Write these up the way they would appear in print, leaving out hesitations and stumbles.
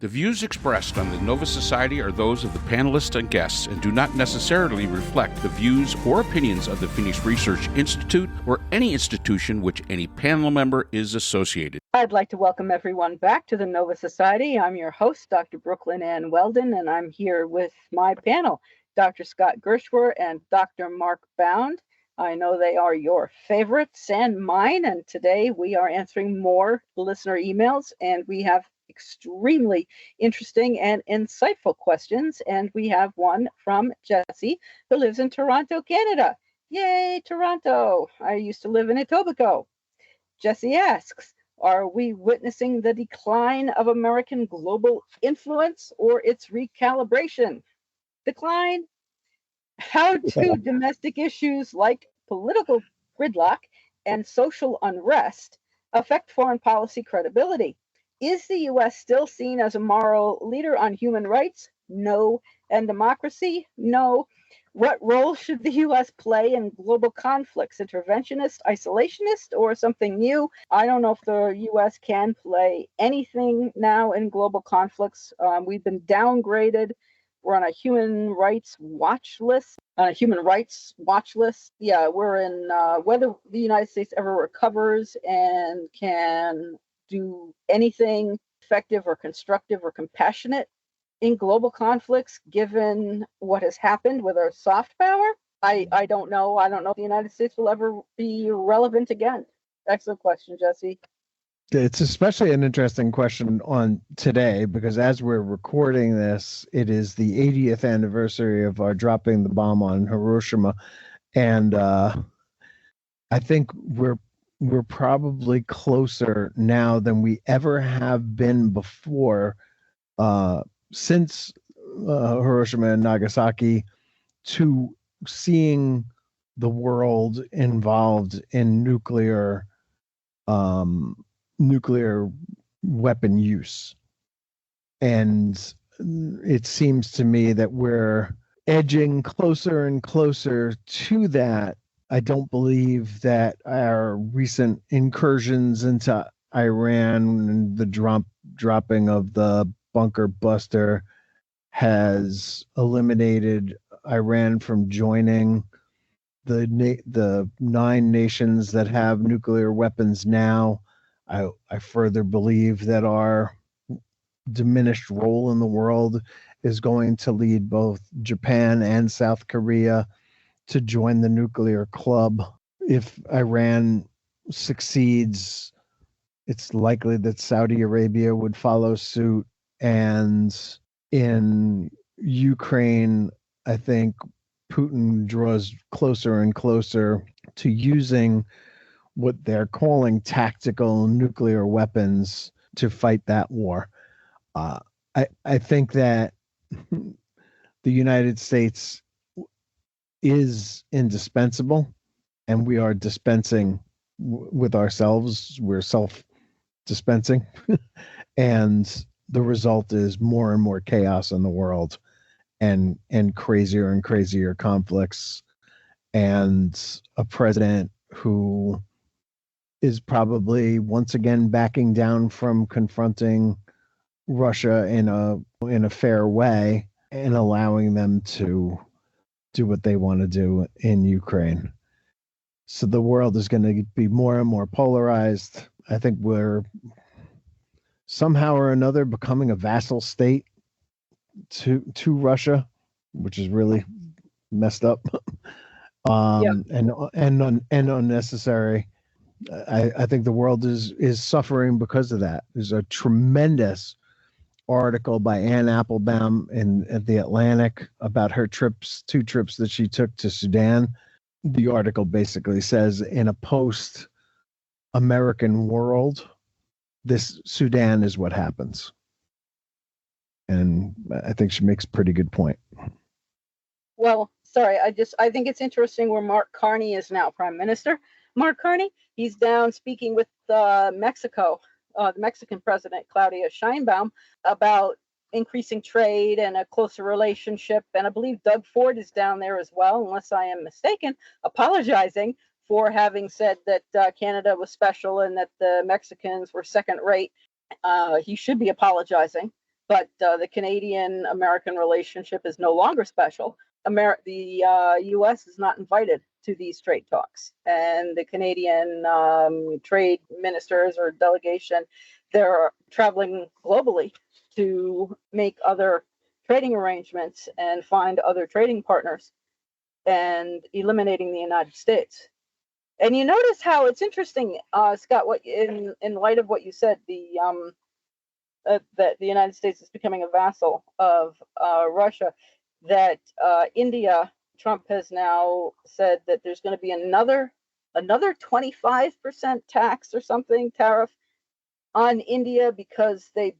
The views expressed on the Nova Society are those of the panelists and guests and do not necessarily reflect the views or opinions of the Phoenix Research Institute or any institution which any panel member is associated. I'd like to welcome everyone back to the Nova Society. I'm your host, Dr. Brooklyn Ann Weldon, and I'm here with my panel, Dr. Scott Gershwer and Dr. Mark Bound. I know they are your favorites and mine, and today we are answering more listener emails, and we have extremely interesting and insightful questions. And we have one from Jesse, who lives in Toronto, Canada. Yay, Toronto! I used to live in Etobicoke. Jesse asks, are we witnessing the decline of American global influence or its recalibration? Decline? How do domestic issues like political gridlock and social unrest affect foreign policy credibility? Is the U.S. still seen as a moral leader on human rights? No. And democracy? No. What role should the U.S. play in global conflicts? Interventionist, isolationist, or something new? I don't know if the U.S. can play anything now in global conflicts. We've been downgraded. We're on a human rights watch list. Yeah, we're in whether the United States ever recovers and can do anything effective or constructive or compassionate in global conflicts, given what has happened with our soft power. I don't know. I don't know if the United States will ever be relevant again. Excellent question, Jesse. It's especially an interesting question on today because as we're recording this, it is the 80th anniversary of our dropping the bomb on Hiroshima. And I think we're probably closer now than we ever have been before since Hiroshima and Nagasaki to seeing the world involved in nuclear weapon use. And it seems to me that we're edging closer and closer to that. I don't believe that our recent incursions into Iran and the dropping of the bunker buster has eliminated Iran from joining the 9 nations that have nuclear weapons now. I further believe that our diminished role in the world is going to lead both Japan and South Korea to join the nuclear club. If Iran succeeds, it's likely that Saudi Arabia would follow suit. And in Ukraine, I think Putin draws closer and closer to using what they're calling tactical nuclear weapons to fight that war. I think that the United States is indispensable, and we are dispensing with ourselves. We're self-dispensing, and the result is more and more chaos in the world, and crazier and crazier conflicts, and a president who is probably once again backing down from confronting Russia in a fair way and allowing them to do what they want to do in Ukraine. So the world is going to be more and more polarized. I think we're somehow or another becoming a vassal state to Russia, which is really messed up and unnecessary. I think the world is suffering because of that. There's a tremendous article by Anne Applebaum at the Atlantic about her 2 trips that she took to Sudan. The article basically says, in a post-American world, this Sudan is what happens. And I think she makes a pretty good point. Well, sorry, I think it's interesting where Mark Carney is now Prime Minister. Mark Carney, he's down speaking with Mexico, the Mexican president, Claudia Sheinbaum, about increasing trade and a closer relationship. And I believe Doug Ford is down there as well, unless I am mistaken, apologizing for having said that Canada was special and that the Mexicans were second rate. He should be apologizing But the Canadian-American relationship is no longer special. The U.S. is not invited to these trade talks, and the Canadian trade ministers or delegation, they're traveling globally to make other trading arrangements and find other trading partners and eliminating the United States. And you notice how it's interesting, Scott, what in light of what you said, that the United States is becoming a vassal of Russia, that India, Trump has now said that there's going to be another 25% tax or something, tariff on India because they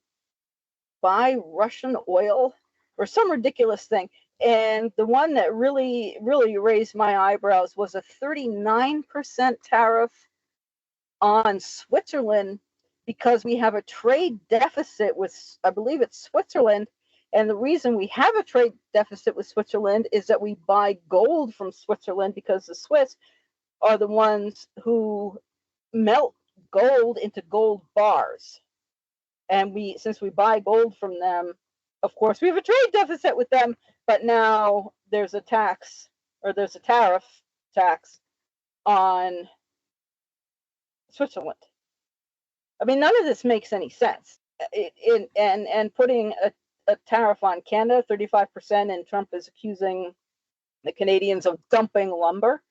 buy Russian oil or some ridiculous thing. And the one that really, really raised my eyebrows was a 39% tariff on Switzerland because we have a trade deficit with, I believe it's Switzerland. And the reason we have a trade deficit with Switzerland is that we buy gold from Switzerland because the Swiss are the ones who melt gold into gold bars. And since we buy gold from them, of course, we have a trade deficit with them. But now there's a tax, or there's a tariff tax on Switzerland. I mean, none of this makes any sense. And putting a tariff on Canada, 35%, and Trump is accusing the Canadians of dumping lumber.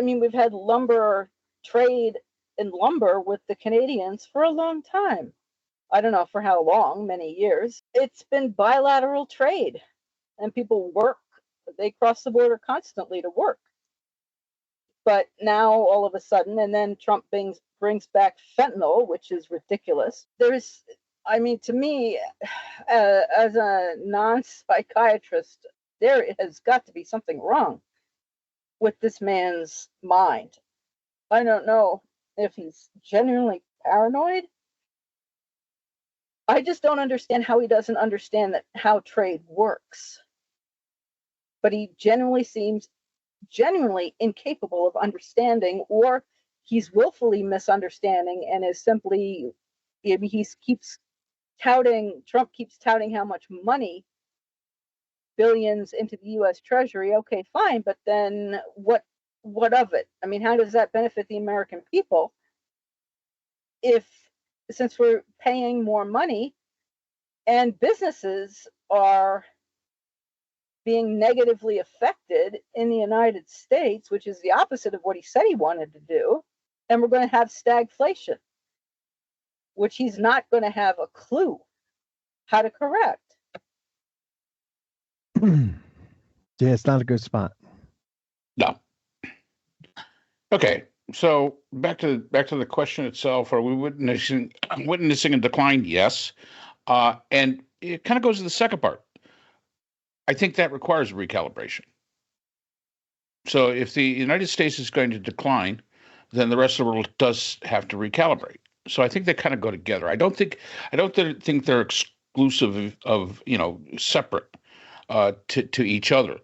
We've had lumber trade in lumber with the Canadians for a long time. I don't know for how long, many years. It's been bilateral trade, and people work. They cross the border constantly to work. But now all of a sudden, and then Trump brings back fentanyl, which is ridiculous. To me, as a non-psychiatrist, there has got to be something wrong with this man's mind. I don't know if he's genuinely paranoid. I just don't understand how he doesn't understand how trade works. But he genuinely seems incapable of understanding, or he's willfully misunderstanding and is simply, Trump keeps touting how much money, billions into the U.S. Treasury. Okay, fine, but then what of it? I mean, how does that benefit the American people since we're paying more money and businesses are being negatively affected in the United States, which is the opposite of what he said he wanted to do, and we're going to have stagflation, which he's not going to have a clue how to correct. Yeah, it's not a good spot. No. Okay, so back to the question itself: are we witnessing a decline? Yes, and it kind of goes to the second part. I think that requires a recalibration. So if the United States is going to decline, then the rest of the world does have to recalibrate. So I think they kind of go together. I don't think they're exclusive of separate to each other.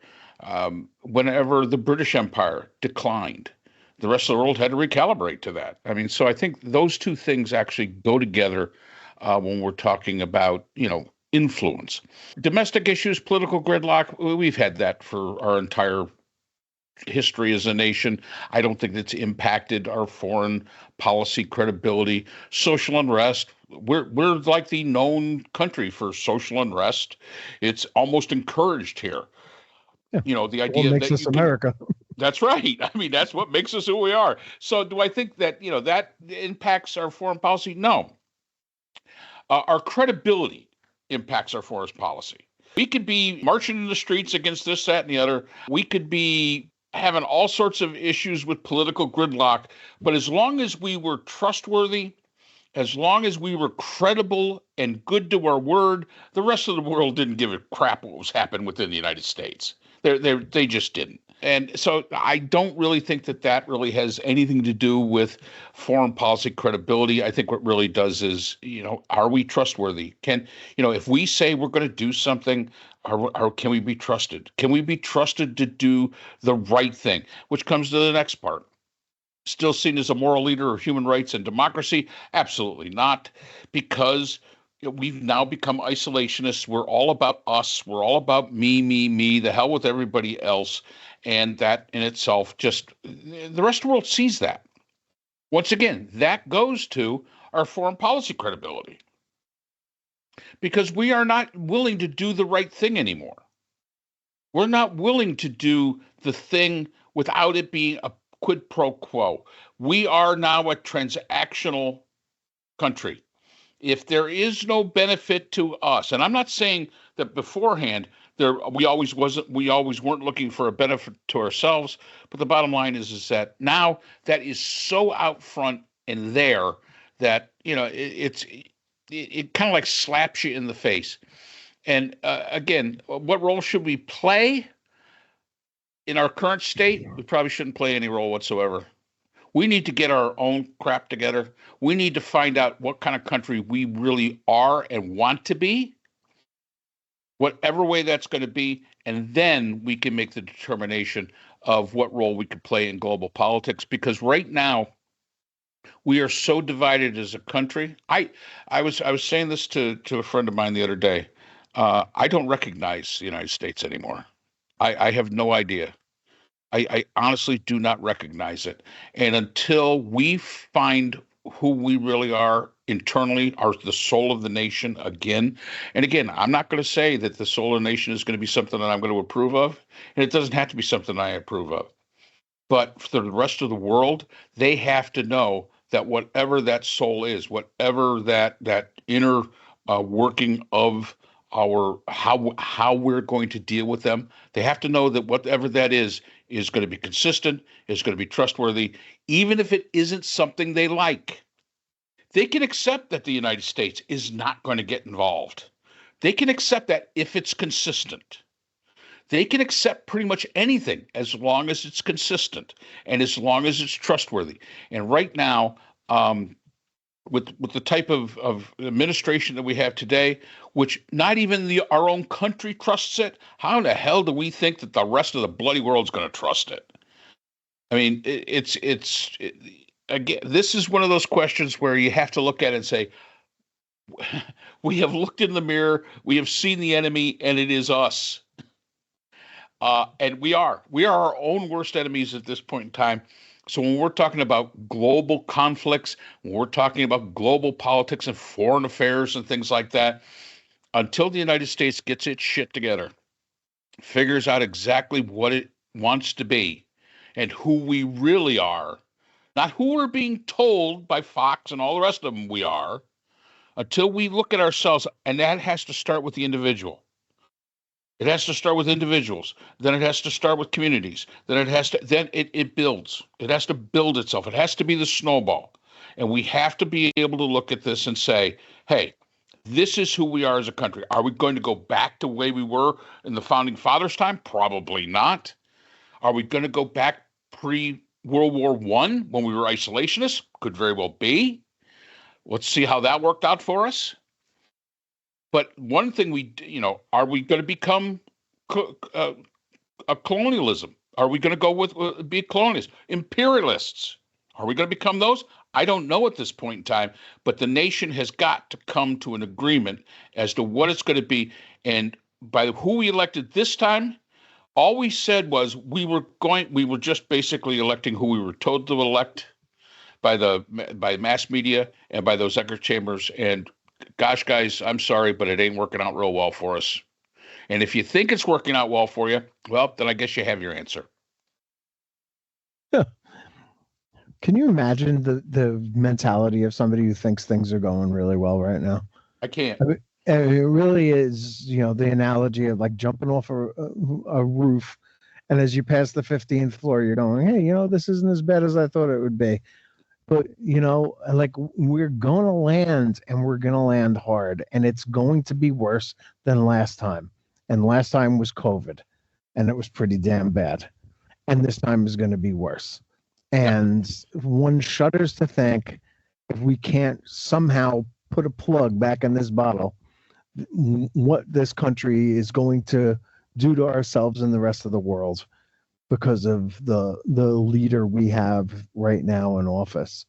Whenever the British Empire declined, the rest of the world had to recalibrate to that. I mean, so I think those two things actually go together when we're talking about influence. Domestic issues, political gridlock, we've had that for our entire history as a nation. I don't think that's impacted our foreign policy credibility. Social unrest, we're like the known country for social unrest. It's almost encouraged here. Yeah. The idea what makes us America. That's right. I mean, that's what makes us who we are. So do I think that, that impacts our foreign policy? No. Our credibility impacts our foreign policy. We could be marching in the streets against this, that, and the other. We could be having all sorts of issues with political gridlock. But as long as we were trustworthy, as long as we were credible and good to our word, the rest of the world didn't give a crap what was happening within the United States. They just didn't. And so I don't really think that really has anything to do with foreign policy credibility. I think what really does is, are we trustworthy? If we say we're going to do something, can we be trusted? Can we be trusted to do the right thing? Which comes to the next part. still seen as a moral leader of human rights and democracy? Absolutely not, because we've now become isolationists. We're all about us. We're all about me, me, me, the hell with everybody else. And that in itself, just the rest of the world sees that. Once again, that goes to our foreign policy credibility, because we are not willing to do the right thing anymore. We're not willing to do the thing without it being a quid pro quo. We are now a transactional country. If there is no benefit to us, and I'm not saying that beforehand we always weren't looking for a benefit to ourselves, but the bottom line is that now that is so out front and there that it kind of like slaps you in the face. And again, what role should we play in our current state? We probably shouldn't play any role whatsoever. We need to get our own crap together. We need to find out what kind of country we really are and want to be, whatever way that's going to be, and then we can make the determination of what role we could play in global politics. Because right now, we are so divided as a country. I was saying this to a friend of mine the other day. I don't recognize the United States anymore. I have no idea. I honestly do not recognize it. And until we find who we really are internally, are the soul of the nation again. And again, I'm not going to say that the soul of the nation is going to be something that I'm going to approve of. And it doesn't have to be something I approve of. But for the rest of the world, they have to know that whatever that soul is, whatever that inner working of our how we're going to deal with them, they have to know that whatever that is going to be consistent, is going to be trustworthy, even if it isn't something they like. They can accept that the United States is not going to get involved. They can accept that if it's consistent. They can accept pretty much anything as long as it's consistent and as long as it's trustworthy. And right now, with the type of administration that we have today, which not even our own country trusts it, how the hell do we think that the rest of the bloody world's going to trust it? I mean, again, this is one of those questions where you have to look at it and say, we have looked in the mirror, we have seen the enemy, and it is us. And we are our own worst enemies at this point in time. So when we're talking about global conflicts, when we're talking about global politics and foreign affairs and things like that, until the United States gets its shit together, figures out exactly what it wants to be and who we really are, not who we're being told by Fox and all the rest of them we are, until we look at ourselves, and that has to start with the individual. It has to start with individuals. Then it has to start with communities. Then it builds. It has to build itself. It has to be the snowball. And we have to be able to look at this and say, hey, this is who we are as a country. Are we going to go back to the way we were in the founding fathers' time? Probably not. Are we going to go back pre-World War I when we were isolationists? Could very well be. Let's see how that worked out for us. But one thing are we going to become a colonialism? Are we going to go be colonialists, imperialists? Are we going to become those? I don't know at this point in time, but the nation has got to come to an agreement as to what it's going to be. And by who we elected this time, all we said was we were just basically electing who we were told to elect by mass media and by those echo chambers. And gosh, guys, I'm sorry, but it ain't working out real well for us. And if you think it's working out well for you, well, then I guess you have your answer. Yeah. Can you imagine the mentality of somebody who thinks things are going really well right now? I can't. I mean, it really is, the analogy of like jumping off a roof, and as you pass the 15th floor, you're going, hey, this isn't as bad as I thought it would be. But, like we're going to land, and we're going to land hard, and it's going to be worse than last time. And last time was COVID, and it was pretty damn bad. And this time is going to be worse. And one shudders to think, if we can't somehow put a plug back in this bottle, what this country is going to do to ourselves and the rest of the world. because of the leader we have right now in office.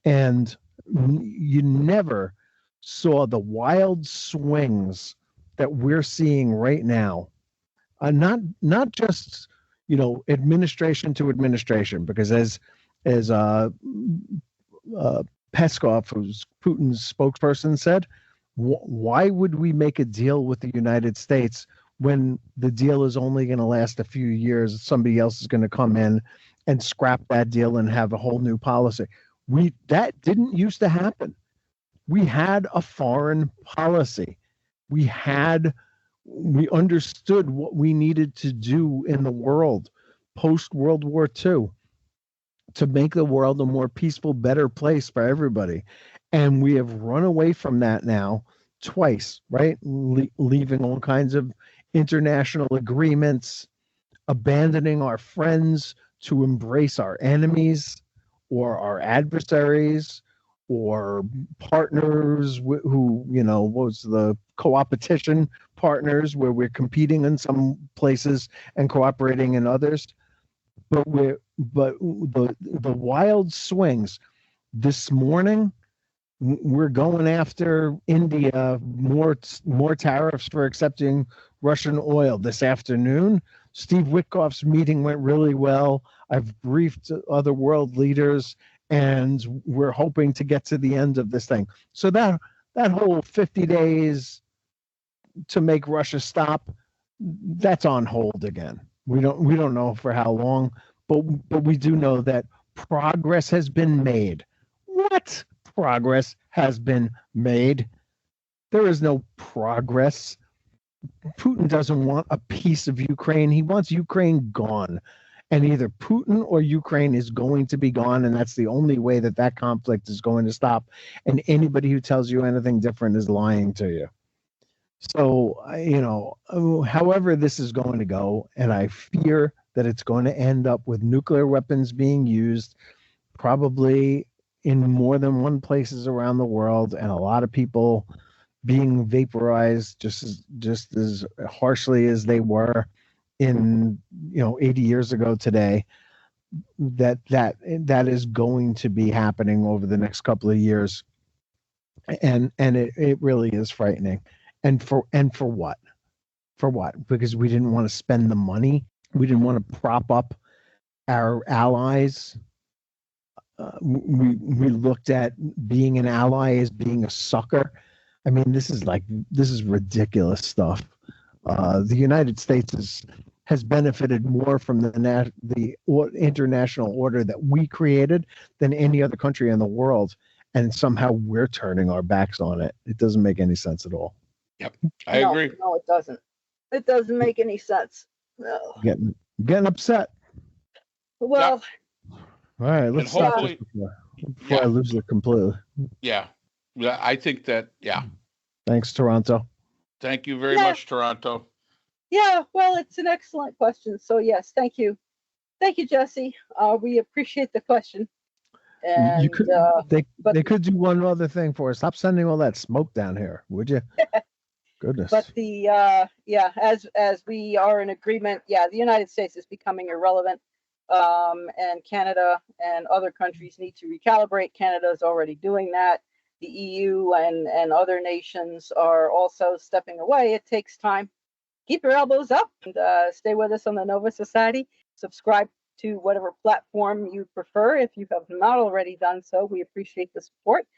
And you never saw the wild swings that we're seeing right now. Not just, administration to administration, because as Peskov, who's Putin's spokesperson, said, why would we make a deal with the United States when the deal is only going to last a few years? Somebody else is going to come in and scrap that deal and have a whole new policy. That didn't used to happen. We had a foreign policy. We understood what we needed to do in the world post World War II to make the world a more peaceful, better place for everybody. And we have run away from that now twice, right? Leaving all kinds of international agreements, abandoning our friends to embrace our enemies or our adversaries or partners who, what was the co-opetition partners, where we're competing in some places and cooperating in others. But the wild swings this morning, we're going after India, more tariffs for accepting Russian oil. This afternoon, Steve Witkoff's meeting went really well. I've briefed other world leaders, and we're hoping to get to the end of this thing. So that whole 50 days to make Russia stop, that's on hold again. We don't know for how long, but we do know that progress has been made. What progress has been made? There is no progress. Putin doesn't want a piece of Ukraine. He wants Ukraine gone. And either Putin or Ukraine is going to be gone, and that's the only way that conflict is going to stop. And anybody who tells you anything different is lying to you. So, however this is going to go, and I fear that it's going to end up with nuclear weapons being used probably in more than one places around the world, and a lot of people being vaporized just as harshly as they were in 80 years ago today. That is going to be happening over the next couple of years, and it really is frightening. And for what? For what? Because we didn't want to spend the money. We didn't want to prop up our allies. We looked at being an ally as being a sucker. I mean, this is ridiculous stuff. The United States has benefited more from the international order that we created than any other country in the world, and somehow we're turning our backs on it. It doesn't make any sense at all. Yep, I agree. No, it doesn't. It doesn't make any sense. No. Getting upset. Well, all right, let's stop this before I lose it completely. Yeah, I think that. Yeah. Thanks, Toronto. Thank you very much, Toronto. Yeah, well, it's an excellent question. So yes, thank you, Jesse. We appreciate the question. And they could do one other thing for us. Stop sending all that smoke down here, would you? Goodness. But as we are in agreement, the United States is becoming irrelevant, and Canada and other countries need to recalibrate. Canada is already doing that. The EU and other nations are also stepping away. It takes time. Keep your elbows up and stay with us on the Nova Society. Subscribe to whatever platform you prefer. If you have not already done so, we appreciate the support.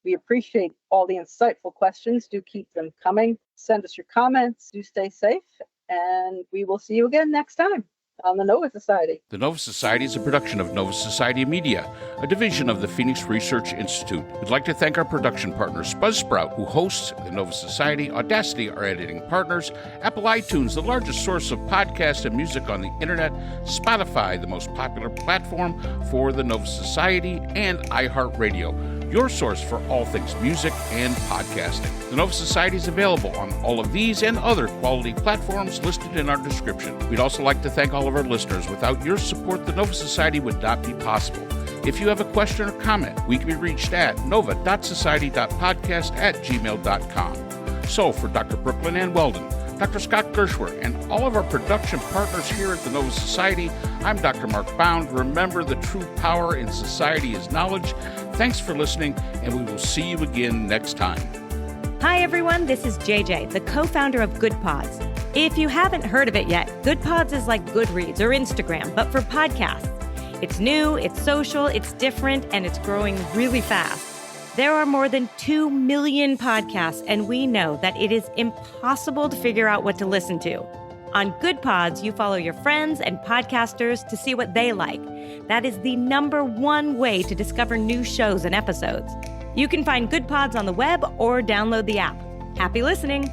We appreciate all the insightful questions. Do keep them coming. Send us your comments. Do stay safe. And we will see you again next time on the Nova Society. The Nova Society is a production of Nova Society Media, a division of the Phoenix Research Institute. We'd like to thank our production partners, Buzzsprout, who hosts the Nova Society, Audacity, our editing partners, Apple iTunes, the largest source of podcasts and music on the internet, Spotify, the most popular platform for the Nova Society, and iHeartRadio, your source for all things music and podcasting. The Nova Society is available on all of these and other quality platforms listed in our description. We'd also like to thank all of our listeners. Without your support, the Nova Society would not be possible. If you have a question or comment, we can be reached at nova.society.podcast@gmail.com. So for Dr. Brooklyn Ann Weldon, Dr. Scott Gershwer, and all of our production partners here at the Nova Society. I'm Dr. Mark Bound. Remember, the true power in society is knowledge. Thanks for listening, and we will see you again next time. Hi, everyone. This is JJ, the co-founder of Good Pods. If you haven't heard of it yet, Good Pods is like Goodreads or Instagram, but for podcasts. It's new, it's social, it's different, and it's growing really fast. There are more than 2 million podcasts, and we know that it is impossible to figure out what to listen to. On Good Pods, you follow your friends and podcasters to see what they like. That is the #1 way to discover new shows and episodes. You can find Good Pods on the web or download the app. Happy listening!